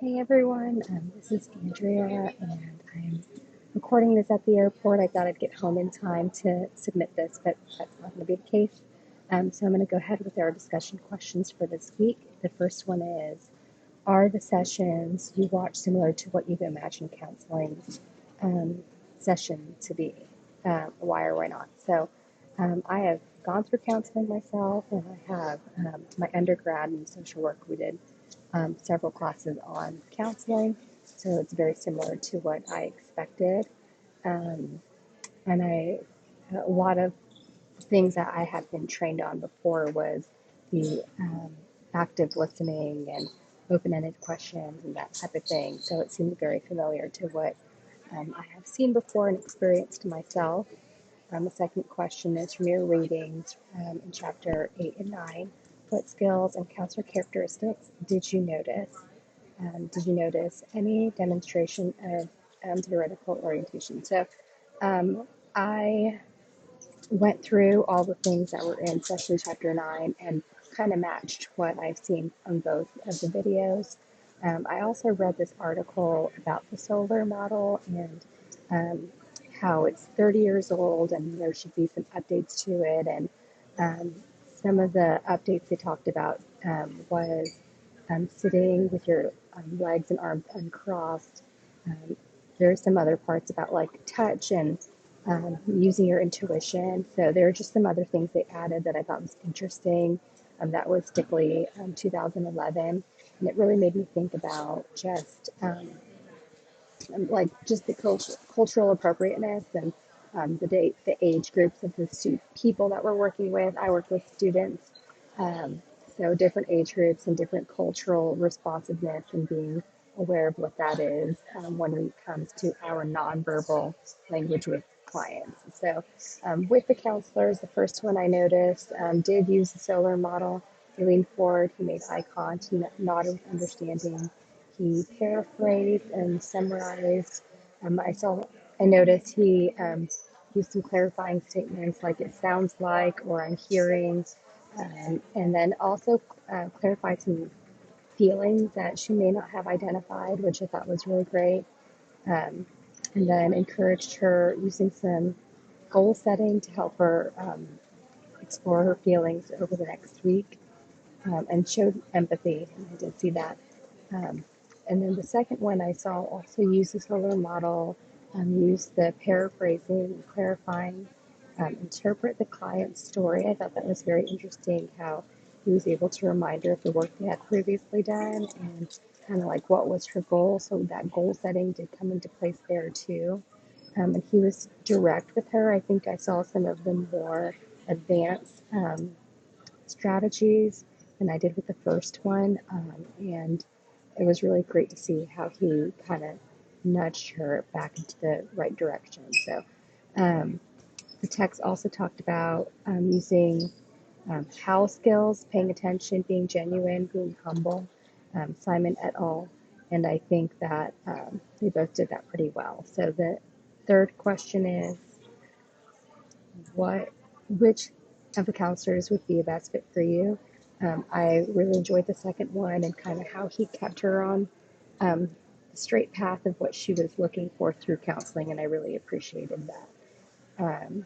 Hey everyone, this is Andrea, and I'm recording this at the airport. I thought I'd get home in time to submit this, but that's not going to be the case. So I'm going to go ahead with our discussion questions for this week. The first one is, are the sessions you watch similar to what you've imagined counseling um, session to be? Why or why not? I have gone through counseling myself, and I have my undergrad in social work. We did several classes on counseling, so it's very similar to what I expected. Um, and a lot of things that I had been trained on before was the active listening and open-ended questions and that type of thing. So it seemed very familiar to what I have seen before and experienced myself. The second question is from your readings in chapter 8 and 9. What skills and counselor characteristics did you notice? Did you notice any demonstration of theoretical orientation? Um, I went through all the things that were in session chapter 9 and kind of matched what I've seen on both of the videos. I also read this article about the solar model and um, how it's 30 years old and there should be some updates to it. And um, some of the updates they talked about was sitting with your legs and arms uncrossed. Um, there's some other parts about like touch and using your intuition. So there are just some other things they added that I thought was interesting. That was particularly 2011, and it really made me think about just like just the cultural appropriateness and the age groups of the people that we're working with. I work with students, um, so different age groups and different cultural responsiveness and being aware of what that is when it comes to our nonverbal language with clients. With the counselors, the first one I noticed did use the solar model. He leaned forward, he made eye contact, he nodded with understanding. He paraphrased and summarized. I noticed he used some clarifying statements like "it sounds like" or "I'm hearing," and then also clarified some feelings that she may not have identified, which I thought was really great. Um, and then encouraged her using some goal setting to help her explore her feelings over the next week, and showed empathy. And I did see that. Um, and then the second one I saw also use the solar model, use the paraphrasing, clarifying, interpret the client's story. I thought that was very interesting how he was able to remind her of the work they had previously done and kind of like what was her goal. So that goal setting did come into place there too. And he was direct with her. I think I saw some of the more advanced strategies than I did with the first one. And it was really great to see how he kind of nudged her back into the right direction. Um, the text also talked about using how skills, paying attention, being genuine, being humble, Simon et al. And I think that they both did that pretty well. So the third question is, what, which of the counselors would be a best fit for you? I really enjoyed the second one and kind of how he kept her on the straight path of what she was looking for through counseling, and I really appreciated that. Um,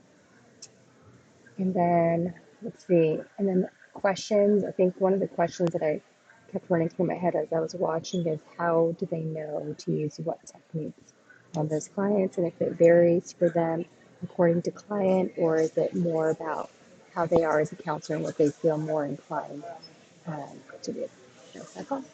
and then let's see, and then questions. I think one of the questions that I kept running through my head as I was watching is how do they know to use what techniques on those clients, and if it varies for them according to client, or is it more about how they are as a counselor and what they feel more inclined to do. So that's all.